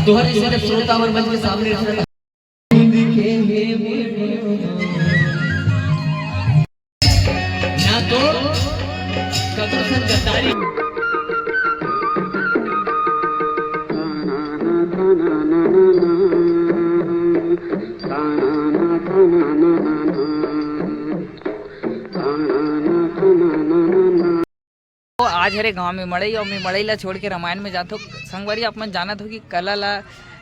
तुम्हारे जैसे जब श्रोता और मंच के सामने ना तो कबूतर गद्दारी आज हरे गांव में मड़ई और मैं मड़ई ला छोड़ के रामायण में जातो संगवारी आप मन जानत हो कि कला ला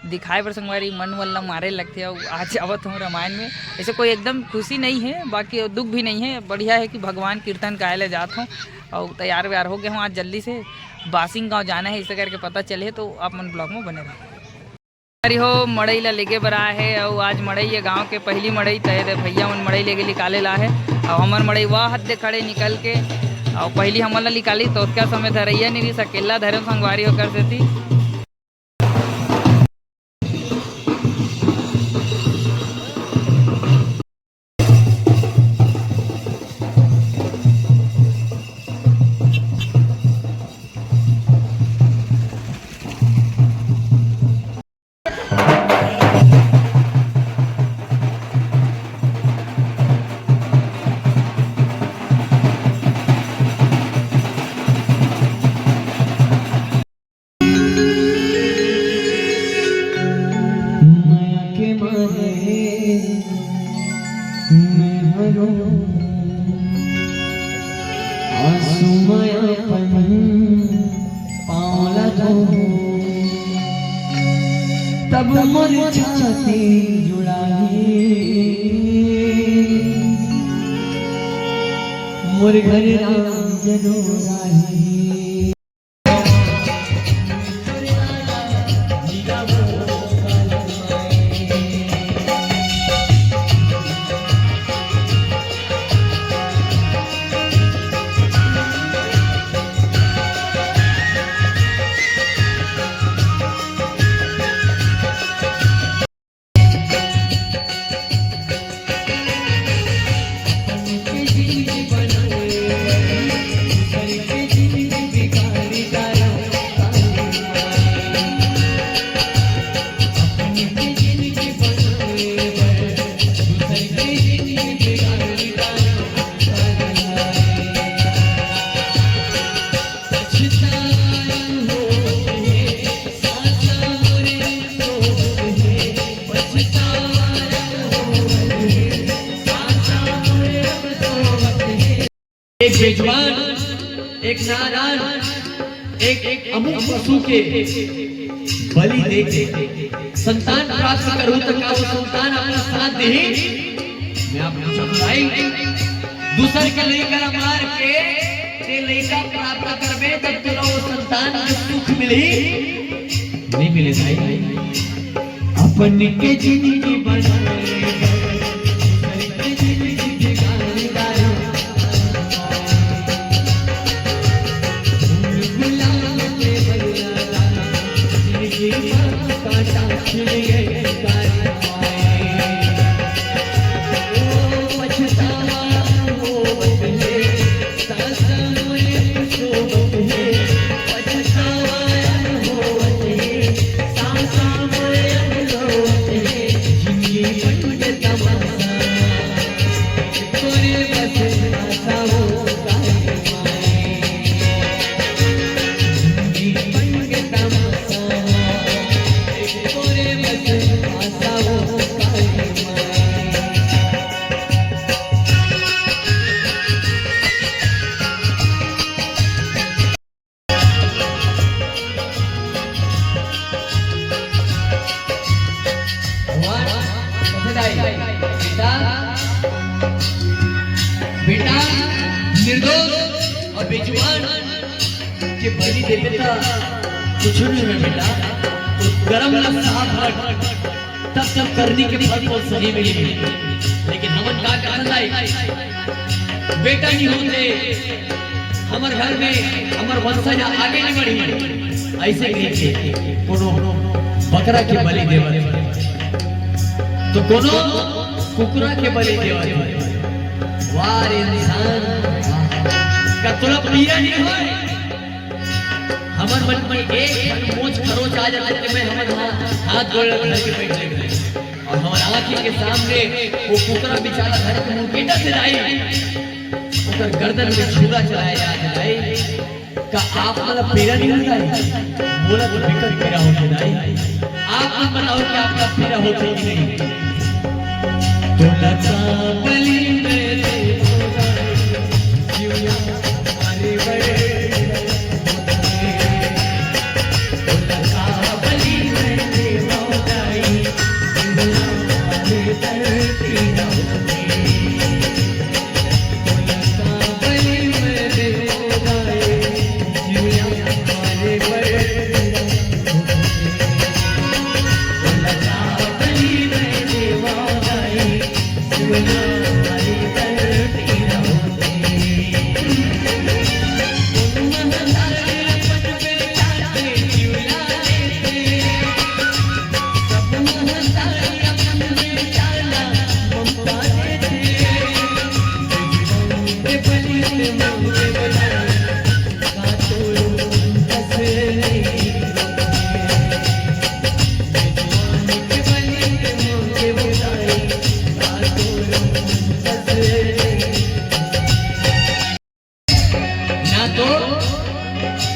दिखाए पर संगवारी मन वल्ला मारे लगते हो। आज आवत हूँ रामायण में, ऐसे कोई एकदम खुशी नहीं है, बाकी दुख भी नहीं है। बढ़िया है कि भगवान कीर्तन गाए ले जात हूँ और तैयार व्यार हो गया हूँ। आज जल्दी से बासिंग गाँव जाना है, इसे करके पता चले तो आप मन ब्लॉग में बने रहो। अरे हो मड़ई ला लेके बरा है और आज मड़ई है गाँव के पहली मड़ई तय भैया मन मड़ई लेके निकाले ला है और हमार मड़ई वह हद खड़े निकल के और पहली हमला निकाली तो क्या समय धरैया नहीं सकेला धर्म संगवारी होकर से थी। तब मोर छाती जुड़ाई मोर घर राम जरूर आई। एक बेजवान, एक नादान, एक अमुक पशु के बलि दे संतान प्राप्त करूं तो क्या वो संतान अपना साथ दे? मैं आपको समझाई दूसर के लेकर मार के ते लेकर प्राप्त करबे तब तुला वो संतान के सुख मिली नहीं मिले भाई। अपन के जिंदगी बनाए बेटा निर्दोष और बेजुबान के बलि दे देता कुछ नहीं है बेटा। तो गरम साहब तब तब करने के फल को सही मिली लेकिन हमन का कहना है बेटा नहीं होते हमारे घर में हमारे वंशज आगे नहीं बढ़ी। ऐसे कहिए कोनो बकरा के बलि देवा तो कोनो कुकुरा के बलि देवा वार इंसान का तुला पिया नहीं होए हमार मन में एक मोच खरोच आ जाता कि मैं हमारे हाथ जोड़ के बैठ जाए और हमारे आंखी के सामने वो कुकरा बेचारा घर के मुंह केटा से लाई उधर गर्दन में छुरा चलाया जाता है का आप वाला पीड़ा नहीं होता है बोला तो बिकर पीड़ा होता है आप मत बताओ कि आपका पीड़ा होता है कि नहीं तो लता बलि में जीवना हमारे बड़े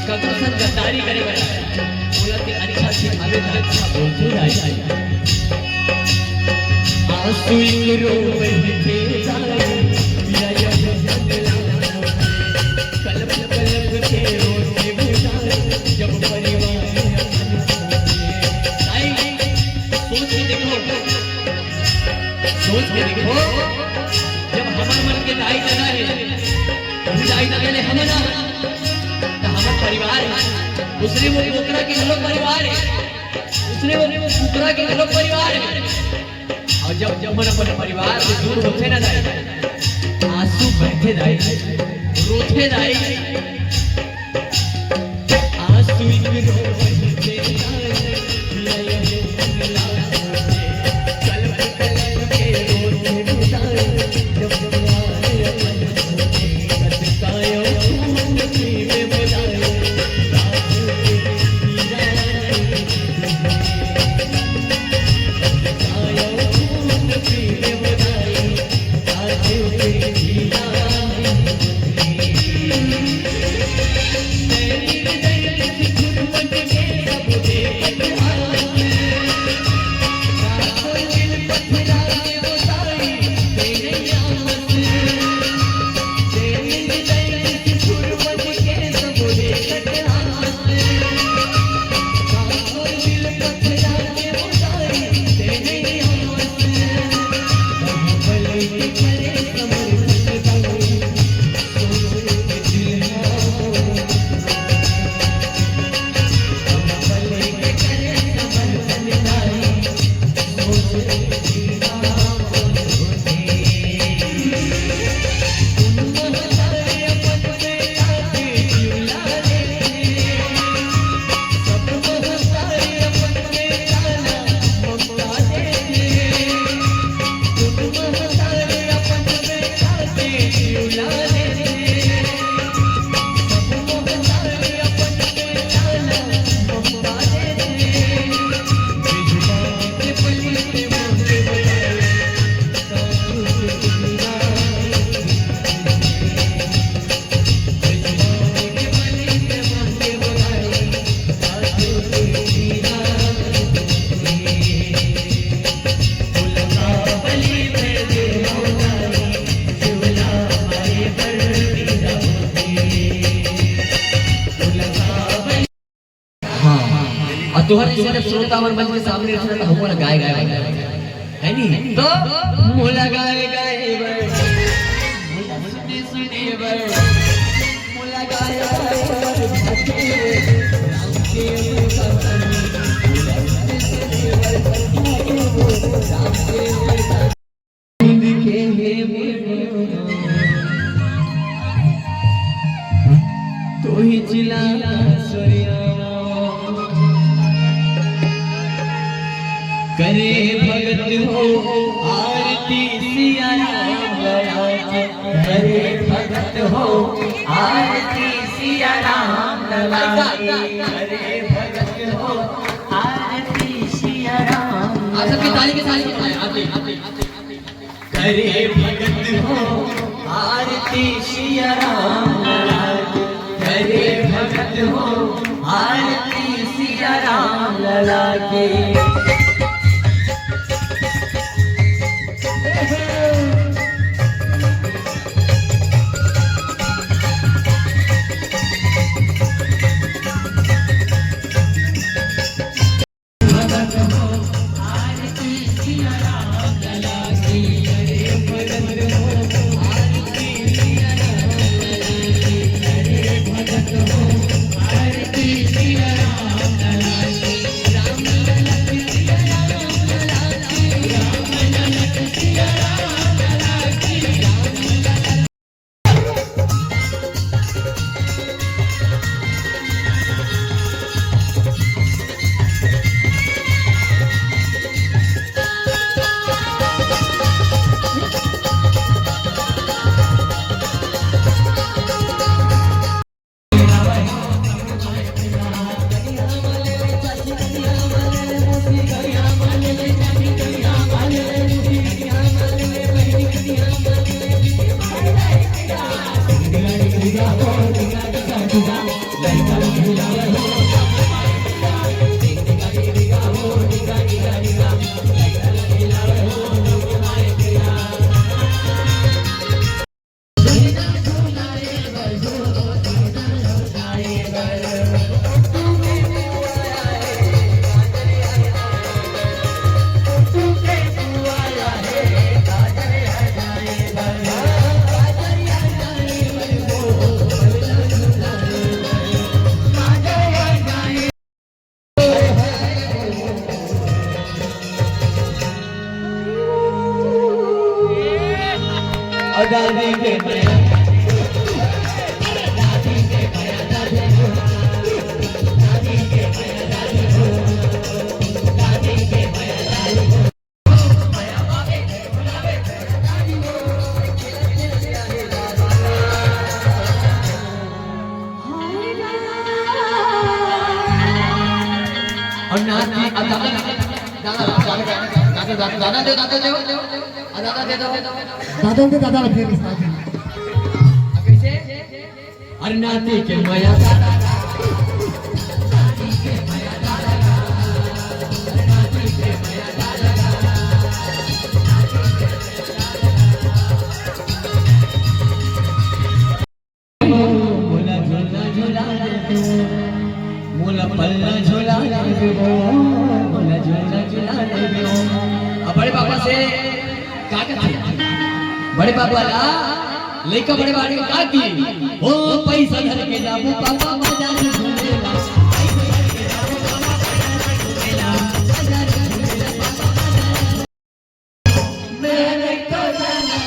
गद्दारी करे बोला कि अच्छा सिखावे तो अच्छा बोलते जाए आंसू रोवे थे या जंगला कलप कलप के रोते बुझाए जब परिवार आई सोच के देखो जब हमारे मन के दाई लगा है दाई लगे हमारा परिवार है उसने वो कुकरा के घरों परिवार है उसने वो कुकरा के घरों परिवार है और जब जब मन अपन परिवार से दूर होते ना जाए आंसू बहते जाए रोते जाए आंसू रोते तोहर जैसे जब श्रोता हमारे मंच के सामने रहता तो हमको गाय गाय है नहीं तो मोला गाय गाय सुने सुने मोला गाय तो ही चिला करे भगत हो आरती सिया राम करे भगत हो आरती सिया राम लागे करे भगत हो आरती सिया राम। आप सबकी ताली के ताली आते करे भगत हो आरती सिया राम लागे करे भगत हो आरती सिया राम लागे। दादी के माया दादी के माया दादी हो दादी के माया दादी हो दादी के माया दादी हो माया बाबे बुलावे दादी हो और नाती दादा दे दादा के दादा फिर कैसे अरे नाती के माया दादा नाती के माया दादा नाती के माया दादा मोला झूला झूला दे मोला पल्ला झूला दे मोला झूला झूला दे। बड़े पापा से क्या कहते बड़े पापा ला लेका बड़े बाड़ी का का की ओ पैसा धर के जाबू पापा बाजार घूमेला पैसा धर के जाबू पापा बाजार घूमेला बाजार घूमेला पापा बाजार मेरे को जाना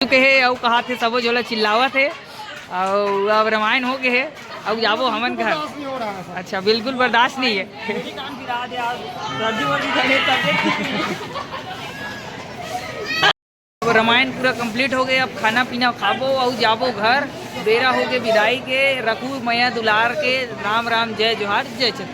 चुके है और कहा थे सबो जोला चिल्लावत है और अब रामायण हो गए है अब जाबो हमन घर। अच्छा बिल्कुल बर्दाश्त नहीं है। अब रामायण पूरा कंप्लीट हो गया, अब खाना पीना खाबो और जाबो घर। बेरा हो गए विदाई के, रखू मैया दुलार के। राम राम, जय जोहार, जय छत्र।